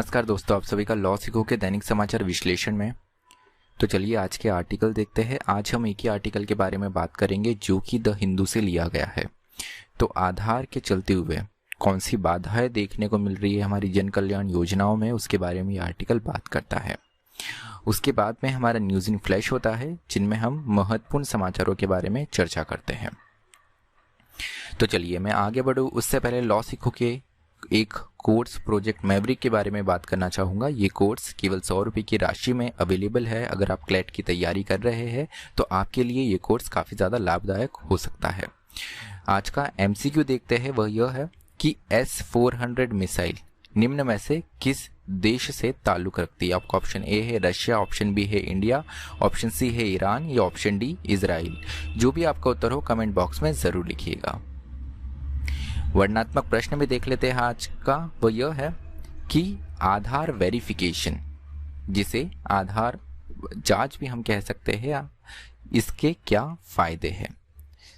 नमस्कार दोस्तों, आप सभी का लॉ सीखो के दैनिक समाचार विश्लेषण में। तो चलिए आज के आर्टिकल देखते हैं। आज हम एक ही आर्टिकल के बारे में बात करेंगे जो कि द हिंदू से लिया गया है। तो आधार के चलते हुए कौन सी बाधाएं देखने को मिल रही है हमारी जन कल्याण योजनाओं में, उसके बारे में ये आर्टिकल बात करता है। उसके बाद में हमारा न्यूज़ इन फ्लैश होता है जिनमें हम महत्वपूर्ण समाचारों के बारे में चर्चा करते हैं। तो चलिए मैं आगे बढ़ूँ उससे पहले लॉ सीखो के एक कोर्स प्रोजेक्ट मैवरिक के बारे में बात करना चाहूँगा। ये कोर्स केवल 100 रुपये की राशि में अवेलेबल है। अगर आप क्लैट की तैयारी कर रहे हैं तो आपके लिए ये कोर्स काफ़ी ज़्यादा लाभदायक हो सकता है। आज का MCQ देखते हैं, वह यह है कि S-400 मिसाइल निम्न में से किस देश से ताल्लुक़ रखती है। आपका ऑप्शन ए है रशिया, ऑप्शन बी है इंडिया, ऑप्शन सी है ईरान या ऑप्शन डी इजराइल। जो भी आपका उत्तर हो कमेंट बॉक्स में ज़रूर लिखिएगा। वर्णनात्मक प्रश्न भी देख लेते हैं आज का, वो यह है कि आधार वेरिफिकेशन, जिसे आधार जांच भी हम कह सकते हैं, इसके क्या फायदे हैं,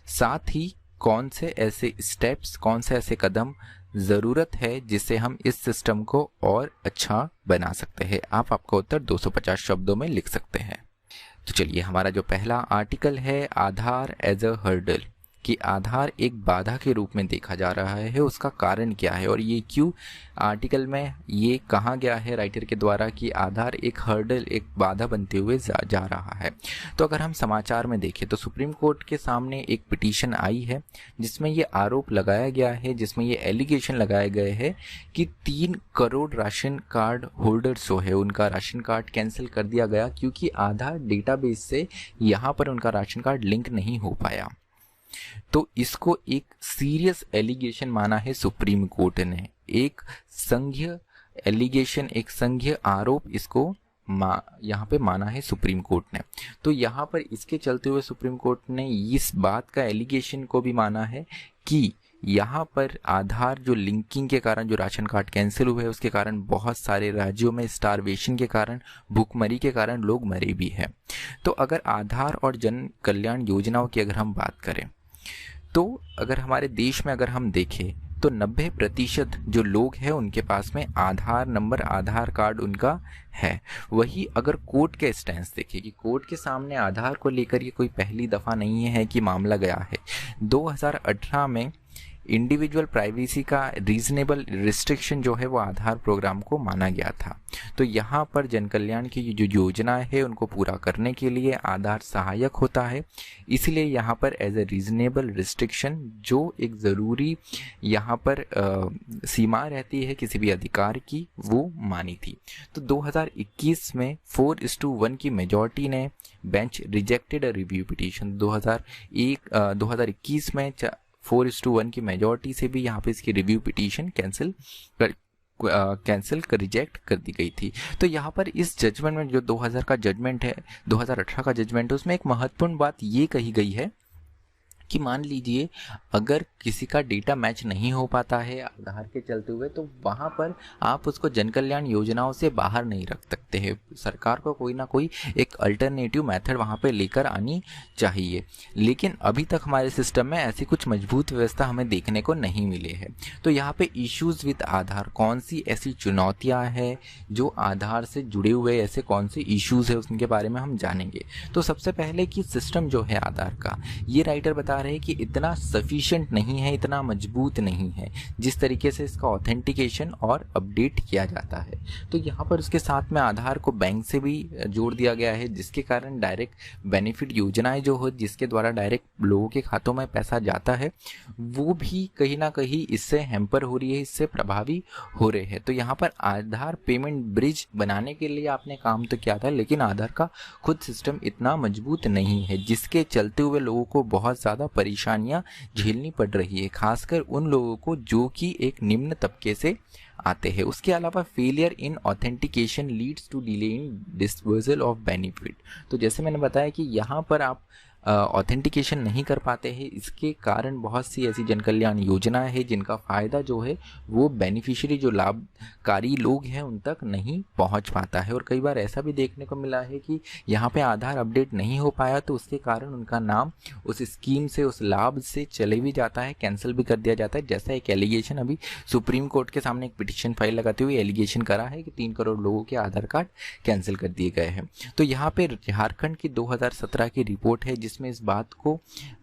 साथ ही कौन से ऐसे स्टेप्स, कौन से ऐसे कदम ज़रूरत है जिससे हम इस सिस्टम को और अच्छा बना सकते हैं। आप आपका उत्तर 250 शब्दों में लिख सकते हैं। तो चलिए हमारा जो पहला आर्टिकल है, आधार एज अ हर्डल, कि आधार एक बाधा के रूप में देखा जा रहा है, उसका कारण क्या है और ये क्यों आर्टिकल में ये कहा गया है राइटर के द्वारा कि आधार एक हर्डल, एक बाधा बनते हुए जा रहा है। तो अगर हम समाचार में देखें तो सुप्रीम कोर्ट के सामने एक पिटीशन आई है जिसमें ये आरोप लगाया गया है, जिसमें ये एलिगेशन लगाए गए हैं कि 3 करोड़ राशन कार्ड होल्डर्स जो है उनका राशन कार्ड कैंसिल कर दिया गया क्योंकि आधार डेटाबेस से यहाँ पर उनका राशन कार्ड लिंक नहीं हो पाया। तो इसको एक सीरियस एलिगेशन माना है सुप्रीम कोर्ट ने, एक संघीय एलिगेशन, एक संघीय आरोप इसको यहाँ पे माना है सुप्रीम कोर्ट ने। तो यहाँ पर इसके चलते हुए सुप्रीम कोर्ट ने इस बात का एलिगेशन को भी माना है कि यहाँ पर आधार जो लिंकिंग के कारण जो राशन कार्ड कैंसिल हुए उसके कारण बहुत सारे राज्यों में स्टारवेशन के कारण, भूखमरी के कारण लोग मरे भी हैं। तो अगर आधार और जन कल्याण योजनाओं की अगर हम बात करें तो अगर हमारे देश में अगर हम देखें तो 90% जो लोग हैं उनके पास में आधार नंबर, आधार कार्ड उनका है। वही अगर कोर्ट के स्टैंस देखें कि कोर्ट के सामने आधार को लेकर ये कोई पहली दफ़ा नहीं है कि मामला गया है। 2018 में इंडिविजुअल प्राइवेसी का रीजनेबल रिस्ट्रिक्शन जो है वो आधार प्रोग्राम को माना गया था। तो यहाँ पर जन कल्याण की जो योजना है उनको पूरा करने के लिए आधार सहायक होता है, इसलिए यहाँ पर एज ए रीजनेबल रिस्ट्रिक्शन जो एक ज़रूरी यहाँ पर सीमा रहती है किसी भी अधिकार की, वो मानी थी। तो 2021 में 4:1 की मेजॉरिटी ने bench rejected a review petition. 2021 में 4:1 की मेजॉरिटी से भी यहाँ पे इसकी रिव्यू पिटीशन रिजेक्ट कर दी गई थी। तो यहाँ पर इस जजमेंट में जो 2000 का जजमेंट है, 2018 का जजमेंट है, उसमें एक महत्वपूर्ण बात ये कही गई है कि मान लीजिए अगर किसी का डेटा मैच नहीं हो पाता है आधार के चलते हुए तो वहाँ पर आप उसको जन कल्याण योजनाओं से बाहर नहीं रख सकते हैं। सरकार को कोई ना कोई एक अल्टरनेटिव मेथड वहाँ पे लेकर आनी चाहिए, लेकिन अभी तक हमारे सिस्टम में ऐसी कुछ मजबूत व्यवस्था हमें देखने को नहीं मिली है। तो यहाँ पे इश्यूज़ विद आधार, कौन सी ऐसी चुनौतियाँ हैं जो आधार से जुड़े हुए, ऐसे कौन से इश्यूज़ है उनके बारे में हम जानेंगे। तो सबसे पहले कि सिस्टम जो है आधार का, ये राइटर बता रहे हैं कि इतना सफिशिएंट नहीं है, इतना मजबूत नहीं है जिस तरीके से इसका ऑथेंटिकेशन और अपडेट किया जाता है। तो यहाँ पर उसके साथ में आधार को बैंक से भी जोड़ दिया गया है जिसके कारण डायरेक्ट बेनिफिट योजनाएं जो हो, जिसके द्वारा डायरेक्ट लोगों के खातों में पैसा जाता है, वो भी कहीं ना कहीं इससे हैम्पर हो रही है, इससे प्रभावी हो रहे हैं। तो यहाँ पर आधार पेमेंट ब्रिज बनाने के लिए आपने काम तो किया था, लेकिन आधार का खुद सिस्टम इतना मजबूत नहीं है जिसके चलते हुए लोगों को बहुत ज़्यादा परेशानियां झेलनी पड़ रही है, खासकर उन लोगों को जो कि एक निम्न तबके से आते हैं। उसके अलावा failure in authentication leads to delay in disbursal of benefit. तो जैसे मैंने बताया कि यहाँ पर आप ऑथेंटिकेशन नहीं कर पाते हैं। इसके कारण बहुत सी ऐसी जन कल्याण योजनाएं हैं जिनका फ़ायदा जो है वो बेनिफिशियरी जो लाभकारी लोग हैं उन तक नहीं पहुंच पाता है। और कई बार ऐसा भी देखने को मिला है कि यहाँ पे आधार अपडेट नहीं हो पाया तो उसके कारण उनका नाम उस स्कीम से, उस लाभ से चले भी जाता है, कैंसिल भी कर दिया जाता है। जैसा एक एलिगेशन अभी सुप्रीम कोर्ट के सामने एक पिटिशन फाइल लगाते हुए एलिगेशन करा है कि 3 करोड़ लोगों के आधार कार्ड कैंसिल कर दिए गए हैं। तो यहाँ पे झारखंड की 2017 की रिपोर्ट है जिसमें इस बात को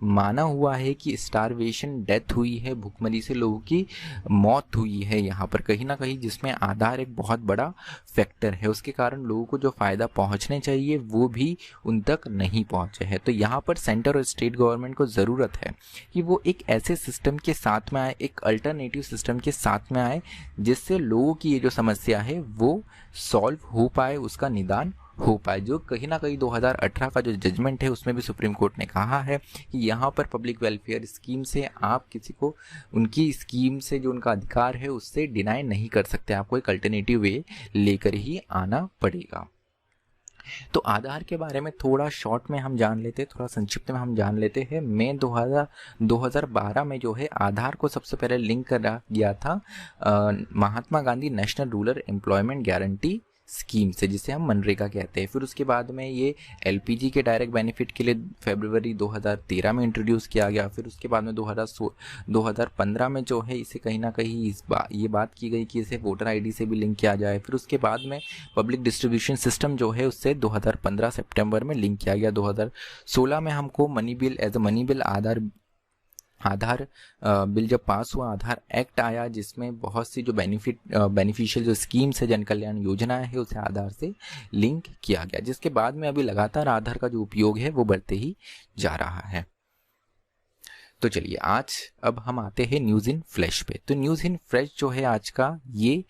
माना हुआ है कि स्टारवेशन डेथ हुई है, भूखमरी से लोगों की मौत हुई है यहाँ पर कहीं ना कहीं, जिसमें आधार एक बहुत बड़ा फैक्टर है। उसके कारण लोगों को जो फ़ायदा पहुँचने चाहिए वो भी उन तक नहीं पहुँचे हैं। तो यहाँ पर सेंटर और स्टेट गवर्नमेंट को ज़रूरत है कि वो एक ऐसे सिस्टम के साथ में आए, एक अल्टरनेटिव सिस्टम के साथ में आए जिससे लोगों की ये जो समस्या है वो सॉल्व हो पाए, उसका निदान हो पाए। जो कहीं ना कहीं 2018 का जो जजमेंट है उसमें भी सुप्रीम कोर्ट ने कहा है कि यहाँ पर पब्लिक वेलफेयर स्कीम से आप किसी को उनकी स्कीम से जो उनका अधिकार है उससे डिनाई नहीं कर सकते, आपको एक अल्टरनेटिव वे लेकर ही आना पड़ेगा। तो आधार के बारे में थोड़ा शॉर्ट में हम जान लेते हैं, थोड़ा संक्षिप्त में हम जान लेते हैं। मई 2012 में जो है आधार को सबसे पहले लिंक करा गया था Mahatma Gandhi national rural employment guarantee scheme से, जिसे हम मनरेगा कहते हैं। फिर उसके बाद में ये एलपीजी के डायरेक्ट बेनिफिट के लिए फरवरी 2013 में इंट्रोड्यूस किया गया। फिर उसके बाद में 2015 में जो है इसे कहीं ना कहीं ये बात की गई कि इसे वोटर आईडी से भी लिंक किया जाए। फिर उसके बाद में पब्लिक डिस्ट्रीब्यूशन सिस्टम जो है उससे 2015 सितंबर में लिंक किया गया। 2016 में हमको money bill as a money bill Aadhaar bill जब पास हुआ, आधार एक्ट आया जिसमें बहुत सी जो बेनिफिशियल जो स्कीम्स है, जन कल्याण योजनाएं है, उसे आधार से लिंक किया गया, जिसके बाद में अभी लगातार आधार का जो उपयोग है वो बढ़ते ही जा रहा है। तो चलिए आज अब हम आते हैं न्यूज़ इन फ्लैश पे। तो न्यूज़ इन फ्लैश जो है आज का ये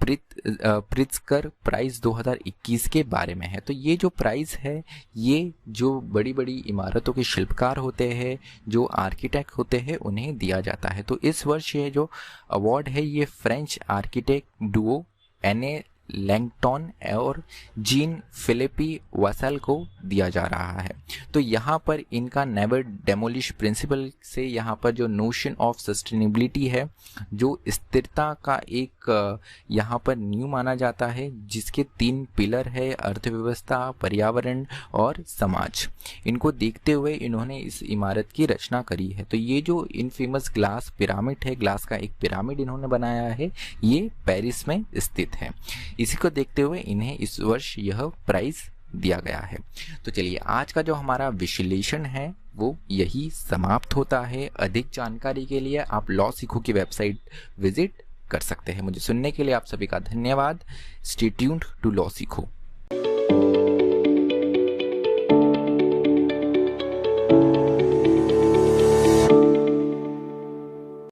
प्रित्जकर प्राइज 2021 के बारे में है। तो ये जो प्राइज़ है ये जो बड़ी बड़ी इमारतों के शिल्पकार होते हैं, जो आर्किटेक्ट होते हैं, उन्हें दिया जाता है। तो इस वर्ष ये जो अवार्ड है ये फ्रेंच आर्किटेक्ट डुओ एने लैंगटॉन और जीन फिलिपी वासल को दिया जा रहा है। तो यहाँ पर इनका नेवर डेमोलिश प्रिंसिपल से यहाँ पर जो नोशन ऑफ सस्टेनेबिलिटी है, जो स्थिरता का एक यहाँ पर न्यू माना जाता है, जिसके 3 पिलर है, अर्थव्यवस्था, पर्यावरण और समाज। इनको देखते हुए इन्होंने इस इमारत की रचना करी है। तो ये जो इनफेमस ग्लास पिरामिड है, ग्लास का एक पिरामिड इन्होंने बनाया है, ये पेरिस में स्थित है। इसी को देखते हुए इन्हें इस वर्ष यह प्राइज दिया गया है। तो चलिए आज का जो हमारा विश्लेषण है वो यही समाप्त होता है। अधिक जानकारी के लिए आप लॉ सीखो की वेबसाइट विजिट कर सकते हैं। मुझे सुनने के लिए आप सभी का धन्यवाद। स्टे ट्यून्ड टू लॉ सीखो।